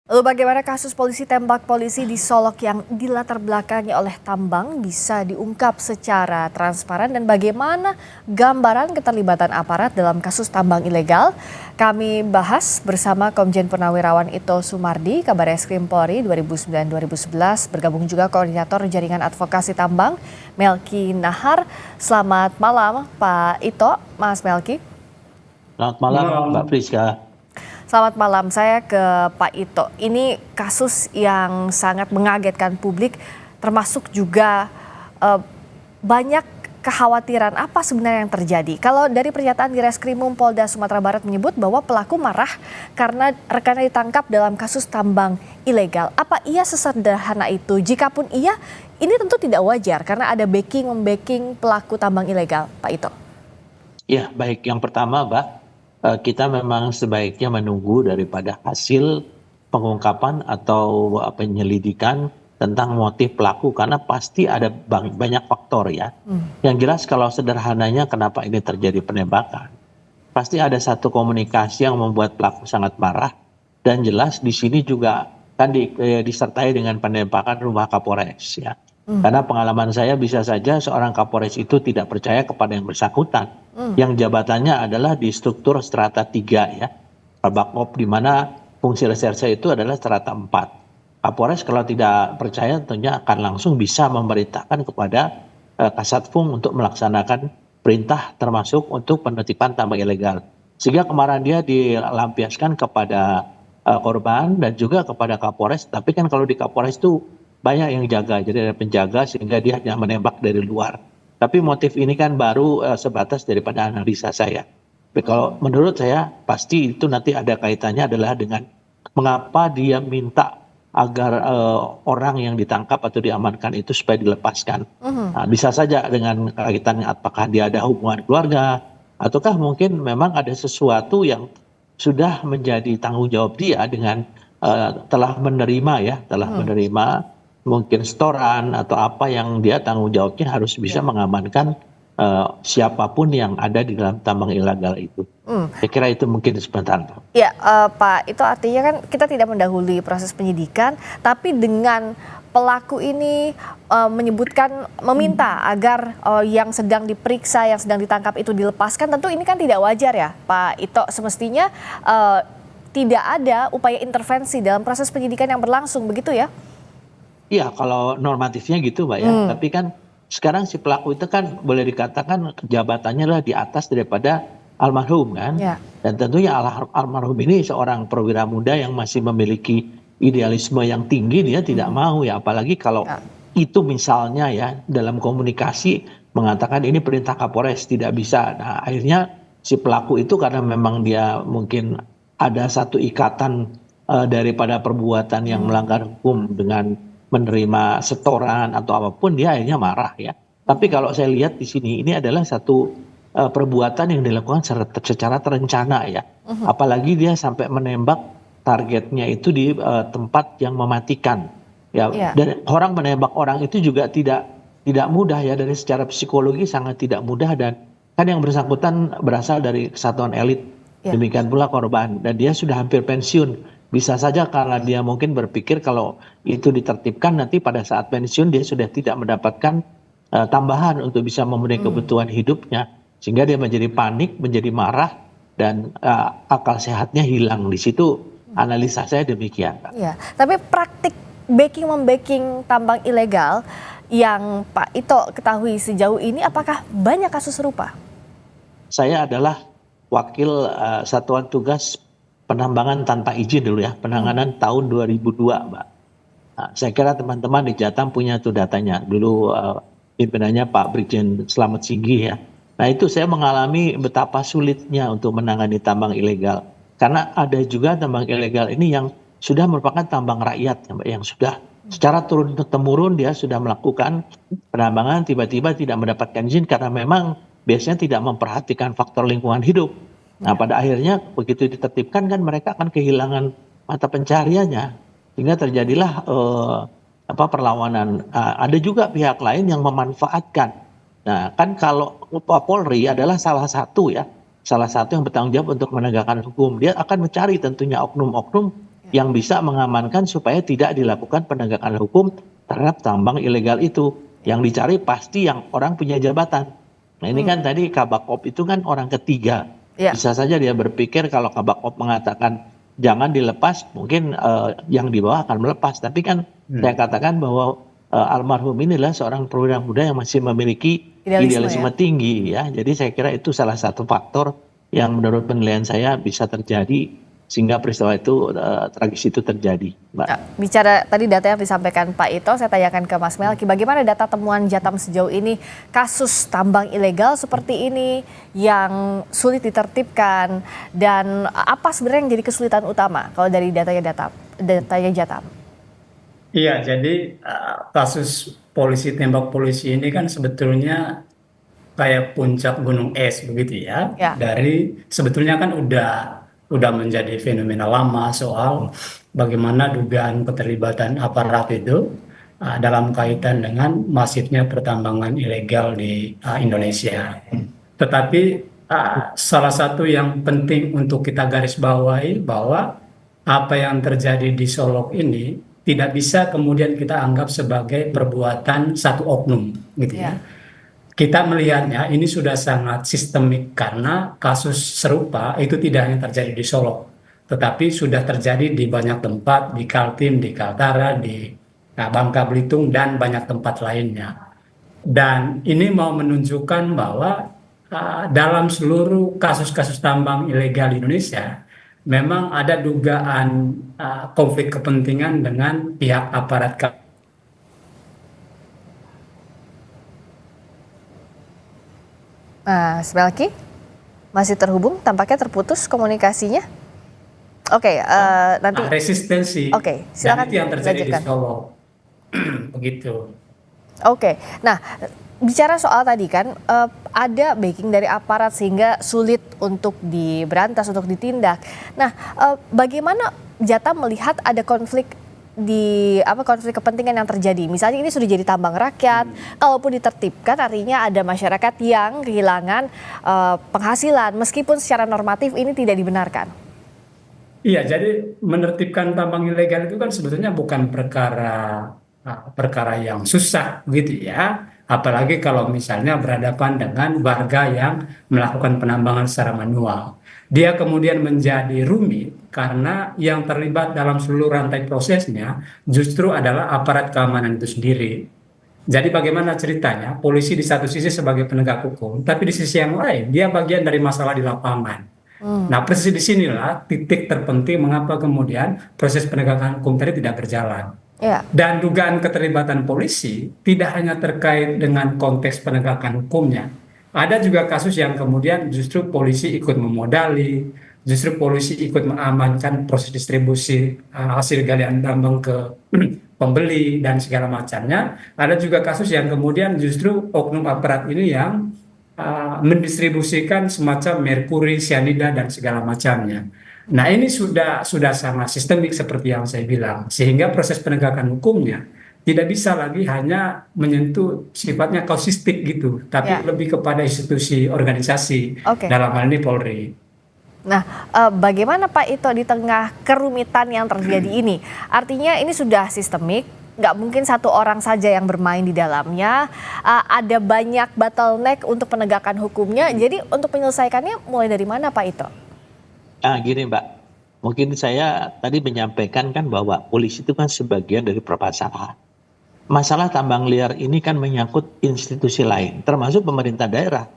Lalu bagaimana kasus polisi tembak polisi di Solok yang dilatar belakangi oleh tambang bisa diungkap secara transparan dan bagaimana gambaran keterlibatan aparat dalam kasus tambang ilegal? Kami bahas bersama Komjen Purnawirawan Ito Sumardi, Kabar Eskrim Polri 2009-2011, bergabung juga Koordinator Jaringan Advokasi Tambang, Melki Nahar. Selamat malam Pak Ito, Mas Melki. Selamat malam, Mbak Priska. Selamat malam, saya ke Pak Ito. Ini kasus yang sangat mengagetkan publik, termasuk juga banyak kekhawatiran apa sebenarnya yang terjadi. Kalau dari pernyataan di Reskrimum Polda Sumatera Barat menyebut bahwa pelaku marah karena rekannya ditangkap dalam kasus tambang ilegal. Apa iya sesederhana itu? Jikapun iya, ini tentu tidak wajar karena ada membacking pelaku tambang ilegal, Pak Ito. Ya, baik. Yang pertama, Mbak, kita memang sebaiknya menunggu daripada hasil pengungkapan atau penyelidikan tentang motif pelaku karena pasti ada banyak faktor ya. Yang jelas kalau sederhananya kenapa ini terjadi penembakan, pasti ada satu komunikasi yang membuat pelaku sangat marah dan jelas di sini juga kan disertai dengan penembakan rumah Kapolres ya. Karena pengalaman saya bisa saja seorang Kapolres itu tidak percaya kepada yang bersangkutan. Yang jabatannya adalah di struktur strata 3 ya. Kabakop di mana fungsi reserse itu adalah strata 4. Kapolres kalau tidak percaya tentunya akan langsung bisa memerintahkan kepada Kasatpum untuk melaksanakan perintah termasuk untuk penertiban tambang ilegal. Sehingga kemarahan dia dilampiaskan kepada korban dan juga kepada Kapolres. Tapi kan kalau di Kapolres itu banyak yang jaga, jadi ada penjaga sehingga dia hanya menembak dari luar. Tapi motif ini kan baru sebatas daripada analisa saya. Tapi kalau menurut saya pasti itu nanti ada kaitannya adalah dengan mengapa dia minta agar orang yang ditangkap atau diamankan itu supaya dilepaskan. Nah, bisa saja dengan kaitannya apakah dia ada hubungan keluarga ataukah mungkin memang ada sesuatu yang sudah menjadi tanggung jawab dia dengan telah menerima mungkin setoran atau apa yang dia tanggung jawabnya harus bisa mengamankan siapapun yang ada di dalam tambang ilegal itu. Saya kira itu mungkin sebentar. Ya, Pak, itu artinya kan kita tidak mendahului proses penyidikan, tapi dengan pelaku ini meminta agar yang sedang diperiksa, yang sedang ditangkap itu dilepaskan, tentu ini kan tidak wajar ya, Pak Ito. Semestinya tidak ada upaya intervensi dalam proses penyidikan yang berlangsung, begitu ya? Iya, kalau normatifnya gitu, Mbak ya. Tapi kan sekarang si pelaku itu kan boleh dikatakan jabatannya adalah di atas daripada almarhum kan. Ya. Dan tentunya almarhum ini seorang perwira muda yang masih memiliki idealisme yang tinggi, dia tidak mau ya. Apalagi kalau itu misalnya ya dalam komunikasi mengatakan ini perintah Kapolres, tidak bisa. Nah akhirnya si pelaku itu karena memang dia mungkin ada satu ikatan daripada perbuatan yang melanggar hukum dengan menerima setoran atau apapun, dia akhirnya marah ya. Tapi kalau saya lihat di sini ini adalah satu perbuatan yang dilakukan secara terencana ya. Apalagi dia sampai menembak targetnya itu di tempat yang mematikan ya. Dan orang menembak orang itu juga tidak mudah ya, dari secara psikologi sangat tidak mudah, dan kan yang bersangkutan berasal dari kesatuan elit. Demikian pula korban, dan dia sudah hampir pensiun. Bisa saja karena dia mungkin berpikir kalau itu ditertibkan nanti pada saat pensiun dia sudah tidak mendapatkan tambahan untuk bisa memenuhi kebutuhan hidupnya. Sehingga dia menjadi panik, menjadi marah, dan akal sehatnya hilang. Di situ analisa saya demikian. Ya, tapi praktik membacking tambang ilegal yang Pak Ito ketahui sejauh ini, apakah banyak kasus serupa? Saya adalah wakil Satuan Tugas Penambangan tanpa izin dulu ya, penanganan tahun 2002, Mbak. Nah, saya kira teman-teman di Jatam punya tuh datanya. Dulu pimpinannya Pak Brigjen Slamet Singgi ya. Nah itu saya mengalami betapa sulitnya untuk menangani tambang ilegal. Karena ada juga tambang ilegal ini yang sudah merupakan tambang rakyat ya, Mbak, yang sudah secara turun-temurun dia sudah melakukan penambangan, tiba-tiba tidak mendapatkan izin karena memang biasanya tidak memperhatikan faktor lingkungan hidup. Nah pada akhirnya begitu ditertibkan kan mereka akan kehilangan mata pencariannya, sehingga terjadilah perlawanan. Ada juga pihak lain yang memanfaatkan. Nah kan kalau Polri adalah salah satu yang bertanggung jawab untuk menegakkan hukum, dia akan mencari tentunya oknum-oknum yang bisa mengamankan supaya tidak dilakukan penegakan hukum terhadap tambang ilegal itu. Yang dicari pasti yang orang punya jabatan. Nah ini kan tadi Kabakop itu kan orang ketiga. Ya. Bisa saja dia berpikir kalau Kabakop mengatakan jangan dilepas, mungkin yang di bawah akan melepas. Tapi kan saya katakan bahwa almarhum ini adalah seorang perwira muda yang masih memiliki idealisme tinggi ya. Jadi saya kira itu salah satu faktor yang menurut penilaian saya bisa terjadi sehingga peristiwa itu tragis itu terjadi, Mbak. Nah, bicara tadi data yang disampaikan Pak Ito, saya tanyakan ke Mas Melki, bagaimana data temuan Jatam sejauh ini kasus tambang ilegal seperti ini yang sulit ditertibkan dan apa sebenarnya yang jadi kesulitan utama kalau dari datanya Jatam? Iya, jadi kasus polisi tembak polisi ini kan sebetulnya kayak puncak gunung es begitu ya. Ya. Dari sebetulnya kan udah menjadi fenomena lama soal bagaimana dugaan keterlibatan aparat itu dalam kaitan dengan masifnya pertambangan ilegal di Indonesia. Tetapi salah satu yang penting untuk kita garis bawahi bahwa apa yang terjadi di Solok ini tidak bisa kemudian kita anggap sebagai perbuatan satu oknum, gitu ya. Kita melihatnya ini sudah sangat sistemik karena kasus serupa itu tidak hanya terjadi di Solo, tetapi sudah terjadi di banyak tempat, di Kaltim, di Kaltara, di Bangka Belitung, dan banyak tempat lainnya. Dan ini mau menunjukkan bahwa dalam seluruh kasus-kasus tambang ilegal di Indonesia, memang ada dugaan konflik kepentingan dengan pihak aparat. Mas Melki masih terhubung, tampaknya terputus komunikasinya. Oke, nanti resistensi. Oke, silakan. Dan itu yang terjadi lanjutkan di Solo. Begitu. Oke, nah bicara soal tadi kan ada backing dari aparat sehingga sulit untuk diberantas, untuk ditindak. Nah, bagaimana Jatam melihat ada konflik konflik kepentingan yang terjadi? Misalnya ini sudah jadi tambang rakyat, kalaupun ditertibkan artinya ada masyarakat yang kehilangan penghasilan meskipun secara normatif ini tidak dibenarkan. Iya, jadi menertibkan tambang ilegal itu kan sebetulnya bukan perkara yang susah gitu ya. Apalagi kalau misalnya berhadapan dengan warga yang melakukan penambangan secara manual. Dia kemudian menjadi rumit karena yang terlibat dalam seluruh rantai prosesnya justru adalah aparat keamanan itu sendiri. Jadi bagaimana ceritanya? Polisi di satu sisi sebagai penegak hukum, tapi di sisi yang lain dia bagian dari masalah di lapangan. Nah, persis di sinilah titik terpenting mengapa kemudian proses penegakan hukum tadi tidak berjalan. Dan dugaan keterlibatan polisi tidak hanya terkait dengan konteks penegakan hukumnya. Ada juga kasus yang kemudian justru polisi ikut memodali, justru polisi ikut mengamankan proses distribusi hasil galian tambang ke pembeli dan segala macamnya. Ada juga kasus yang kemudian justru oknum aparat ini yang mendistribusikan semacam merkuri, sianida dan segala macamnya. Nah, ini sudah sangat sistemik seperti yang saya bilang, sehingga proses penegakan hukumnya tidak bisa lagi hanya menyentuh sifatnya kausistik gitu, tapi lebih kepada institusi organisasi, dalam hal ini Polri. Nah, bagaimana Pak Ito di tengah kerumitan yang terjadi ini? Artinya ini sudah sistemik, nggak mungkin satu orang saja yang bermain di dalamnya, ada banyak bottleneck untuk penegakan hukumnya, jadi untuk menyelesaikannya mulai dari mana Pak Ito? Gini Mbak, mungkin saya tadi menyampaikan kan bahwa polisi itu kan sebagian dari permasalahan. Masalah tambang liar ini kan menyangkut institusi lain, termasuk pemerintah daerah.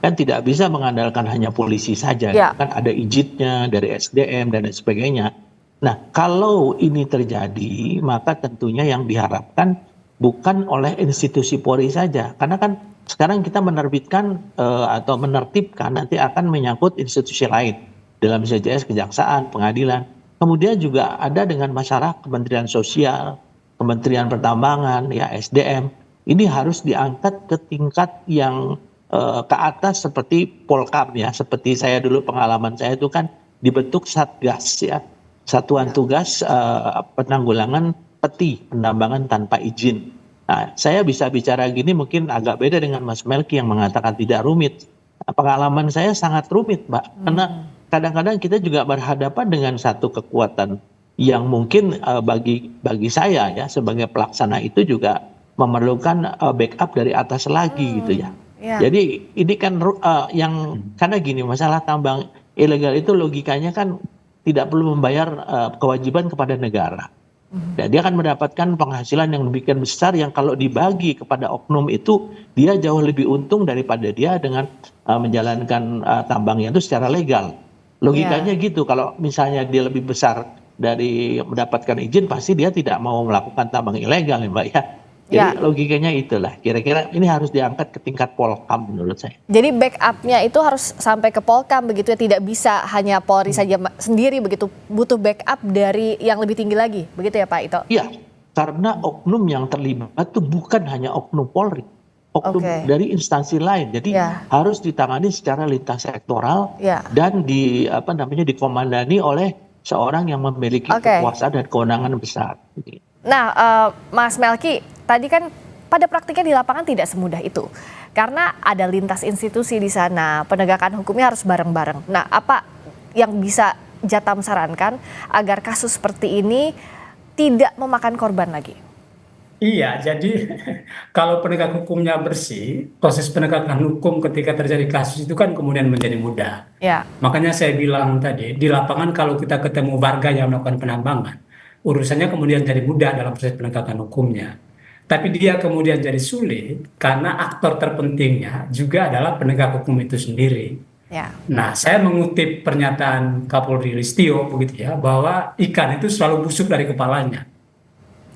Kan tidak bisa mengandalkan hanya polisi saja, kan ada izinnya dari SDM dan lain sebagainya. Nah, kalau ini terjadi, maka tentunya yang diharapkan bukan oleh institusi Polri saja, karena kan sekarang kita menerbitkan atau menertibkan nanti akan menyangkut institusi lain. Dalam CJS, kejaksaan, pengadilan. Kemudian juga ada dengan masyarakat, Kementerian Sosial, Kementerian Pertambangan, ya SDM. Ini harus diangkat ke tingkat yang ke atas seperti Polkam ya. Seperti saya dulu pengalaman saya itu kan dibentuk Satgas ya. Satuan Tugas Penanggulangan Peti, penambangan tanpa izin. Nah, saya bisa bicara gini mungkin agak beda dengan Mas Melki yang mengatakan tidak rumit. Pengalaman saya sangat rumit, Mbak. Karena kadang-kadang kita juga berhadapan dengan satu kekuatan yang mungkin bagi saya ya sebagai pelaksana itu juga memerlukan backup dari atas lagi gitu ya. Ya. Jadi ini kan yang karena gini, masalah tambang ilegal itu logikanya kan tidak perlu membayar kewajiban kepada negara. Dan dia akan mendapatkan penghasilan yang demikian besar yang kalau dibagi kepada oknum itu dia jauh lebih untung daripada dia dengan menjalankan tambangnya itu secara legal. Logikanya gitu. Kalau misalnya dia lebih besar dari mendapatkan izin, pasti dia tidak mau melakukan tambang ilegal ya Mbak ya. Jadi logikanya itulah. Kira-kira ini harus diangkat ke tingkat Polkam menurut saya. Jadi backupnya itu harus sampai ke Polkam begitu ya, tidak bisa hanya Polri saja sendiri begitu, butuh backup dari yang lebih tinggi lagi, begitu ya Pak Ito? Iya, karena oknum yang terlibat itu bukan hanya oknum Polri, oknum dari instansi lain. Jadi harus ditangani secara lintas sektoral dan dikomandani oleh seorang yang memiliki kekuasaan dan kewenangan besar. Nah, Mas Melki, tadi kan pada praktiknya di lapangan tidak semudah itu. Karena ada lintas institusi di sana, penegakan hukumnya harus bareng-bareng. Nah, apa yang bisa Jatam sarankan agar kasus seperti ini tidak memakan korban lagi? Iya, jadi kalau penegak hukumnya bersih, proses penegakan hukum ketika terjadi kasus itu kan kemudian menjadi mudah. Makanya saya bilang tadi, di lapangan kalau kita ketemu warga yang melakukan penambangan, urusannya kemudian jadi mudah dalam proses penegakan hukumnya. Tapi dia kemudian jadi sulit karena aktor terpentingnya juga adalah penegak hukum itu sendiri. Nah, saya mengutip pernyataan Kapolri Listio begitu ya, bahwa ikan itu selalu busuk dari kepalanya.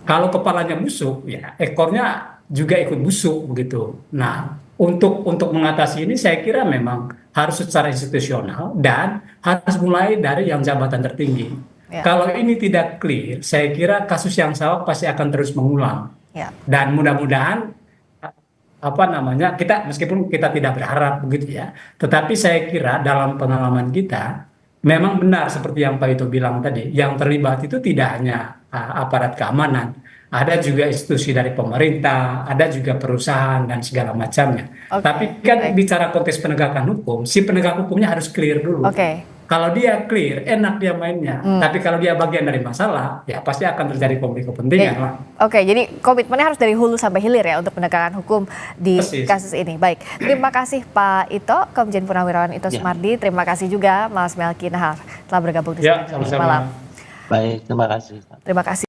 Kalau kepalanya busuk, ya ekornya juga ikut busuk begitu. Nah, untuk mengatasi ini saya kira memang harus secara institusional dan harus mulai dari yang jabatan tertinggi. Kalau ini tidak clear, saya kira kasus yang sama pasti akan terus mengulang. Dan mudah-mudahan kita meskipun kita tidak berharap begitu ya, tetapi saya kira dalam pengalaman kita memang benar seperti yang Pak Ito bilang tadi, yang terlibat itu tidak hanya aparat keamanan, ada juga institusi dari pemerintah, ada juga perusahaan dan segala macamnya. Tapi kan bicara konteks penegakan hukum, si penegak hukumnya harus clear dulu. Kalau dia clear, enak dia mainnya. Tapi kalau dia bagian dari masalah, ya pasti akan terjadi konflik kepentingan lah. Jadi komitmennya harus dari hulu sampai hilir ya untuk penegakan hukum di kasus ini. Baik, terima kasih Pak Ito, Komjen Purnawirawan Ito Sumardi. Terima kasih juga Mas Melki Nahar telah bergabung di sini malam. Baik, terima kasih. Terima kasih.